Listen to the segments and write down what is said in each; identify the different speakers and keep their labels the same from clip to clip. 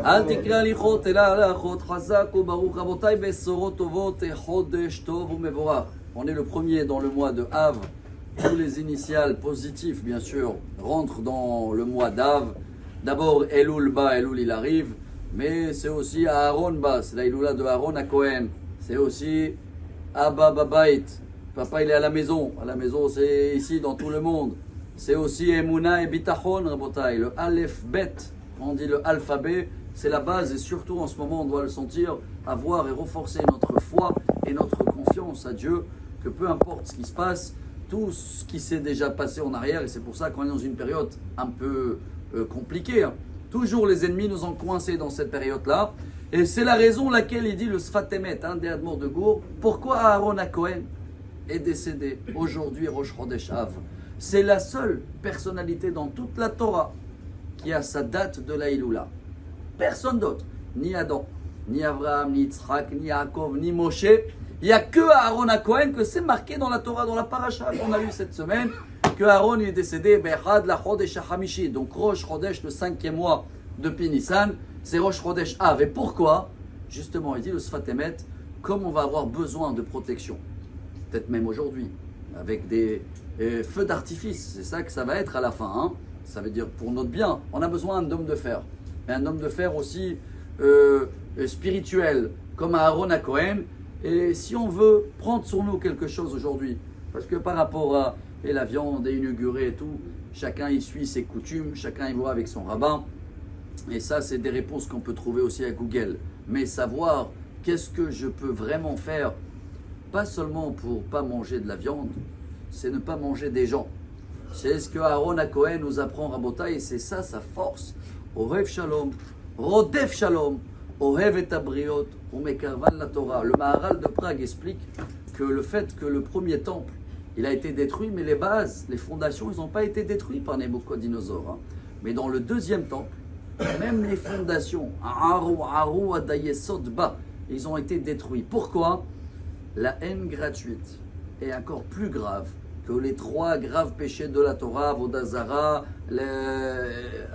Speaker 1: אל תקרא הליכות אלא הלכות חזק וברוך רבותיי בשורות טובות חודש טוב ומבורך. On est le premier dans le mois de Av. Tous les initiales positifs bien sûr rentrent dans le mois d'Av. D'abord Elul Ba, Elul il arrive, mais c'est aussi Aaron Ba, c'est la Ilula de Aaron à Cohen. C'est aussi Abba Babait, papa il est à la maison c'est ici dans tout le monde. C'est aussi Emouna et Bitachon Rabotai, le Aleph Bet. On dit le alphabet, c'est la base et surtout en ce moment on doit le sentir, avoir et renforcer notre foi et notre confiance à Dieu, que peu importe ce qui se passe, tout ce qui s'est déjà passé en arrière, et c'est pour ça qu'on est dans une période un peu compliquée, hein. Toujours les ennemis nous ont coincés dans cette période-là, et c'est la raison laquelle il dit le Sfat Emet, des Admor de Gour, pourquoi Aaron à Cohen est décédé aujourd'hui Rosh Chodesh Av. C'est la seule personnalité dans toute la Torah qui a sa date de la Iloula. Personne d'autre, ni Adam, ni Abraham, ni Yitzhak, ni Yaakov, ni Moshe. Il n'y a que Aaron à Cohen que c'est marqué dans la Torah, dans la paracha qu'on a lu cette semaine, que Aaron est décédé, Bechad la Chodesh HaChamishi, donc Rosh Chodesh, le 5e mois de Nissan, c'est Rosh Chodesh Av. Et pourquoi? Justement, il dit le Sfat Emet, comme on va avoir besoin de protection, peut-être même aujourd'hui, avec des feux d'artifice, c'est ça que ça va être à la fin, hein. Ça veut dire pour notre bien, on a besoin d'un homme de fer. Mais un homme de fer aussi spirituel, comme Aaron à Cohen. Et si on veut prendre sur nous quelque chose aujourd'hui, parce que par rapport à la viande est inaugurée et tout, chacun y suit ses coutumes, chacun y voit avec son rabbin. Et ça, c'est des réponses qu'on peut trouver aussi à Google. Mais savoir qu'est-ce que je peux vraiment faire, pas seulement pour pas manger de la viande, c'est ne pas manger des gens. C'est ce que Aaron à Cohen nous apprend Rabotai, et c'est ça sa force. Ohev Shalom, Rodef Shalom, Ohev et Abriot, Umekarvan la Torah. Le Maharal de Prague explique que le fait que le premier temple, il a été détruit, mais les bases, les fondations, ils n'ont pas été détruits par Nebuchadnezzar, hein. Mais dans le deuxième temple, même les fondations, Aru Adayesod Ba, ils ont été détruits. Pourquoi? La haine gratuite est encore plus grave que les 3 graves péchés de la Torah, Vodazara,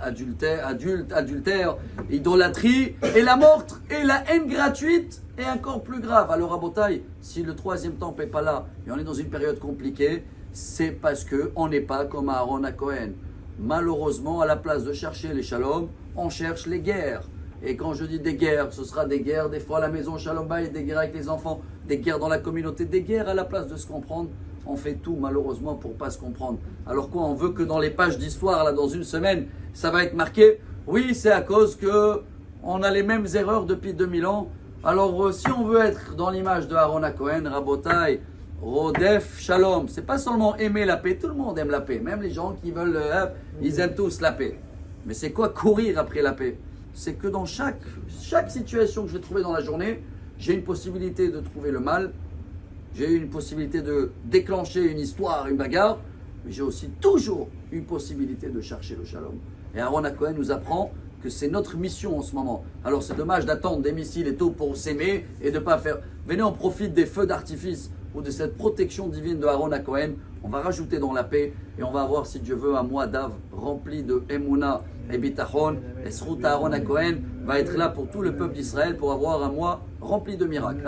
Speaker 1: adultère, idolâtrie et la meurtre. Et la haine gratuite est encore plus grave. Alors à Botaï, si le 3e temple n'est pas là et on est dans une période compliquée, c'est parce qu'on n'est pas comme Aaron à Cohen. Malheureusement, à la place de chercher les shalom, on cherche les guerres. Et quand je dis des guerres, ce sera des guerres des fois à la maison Shalom Bay, des guerres avec les enfants, des guerres dans la communauté, des guerres à la place de se comprendre. On fait tout malheureusement pour pas se comprendre. Alors quoi, on veut que dans les pages d'histoire, là dans une semaine, ça va être marqué. Oui, c'est à cause que on a les mêmes erreurs depuis 2000 ans. Alors si on veut être dans l'image de Aaron à Cohen, Rabotai, Rodef, Shalom, c'est pas seulement aimer la paix, tout le monde aime la paix. Même les gens qui veulent, ils aiment tous la paix. Mais c'est quoi courir après la paix? C'est que dans chaque situation que je vais trouver dans la journée, j'ai une possibilité de trouver le mal. J'ai une possibilité de déclencher une histoire, une bagarre, mais j'ai aussi toujours une possibilité de chercher le shalom. Et Aaron à Cohen nous apprend que c'est notre mission en ce moment. Alors c'est dommage d'attendre des missiles et tout pour s'aimer et de ne pas faire. Venez, on profite des feux d'artifice ou de cette protection divine de Aaron à Cohen. On va rajouter dans la paix et on va voir si Dieu veut un mois d'Av rempli de Emouna et Bitachon. Et Srout Aaron à Cohen va être là pour tout le peuple d'Israël pour avoir un mois rempli de miracles.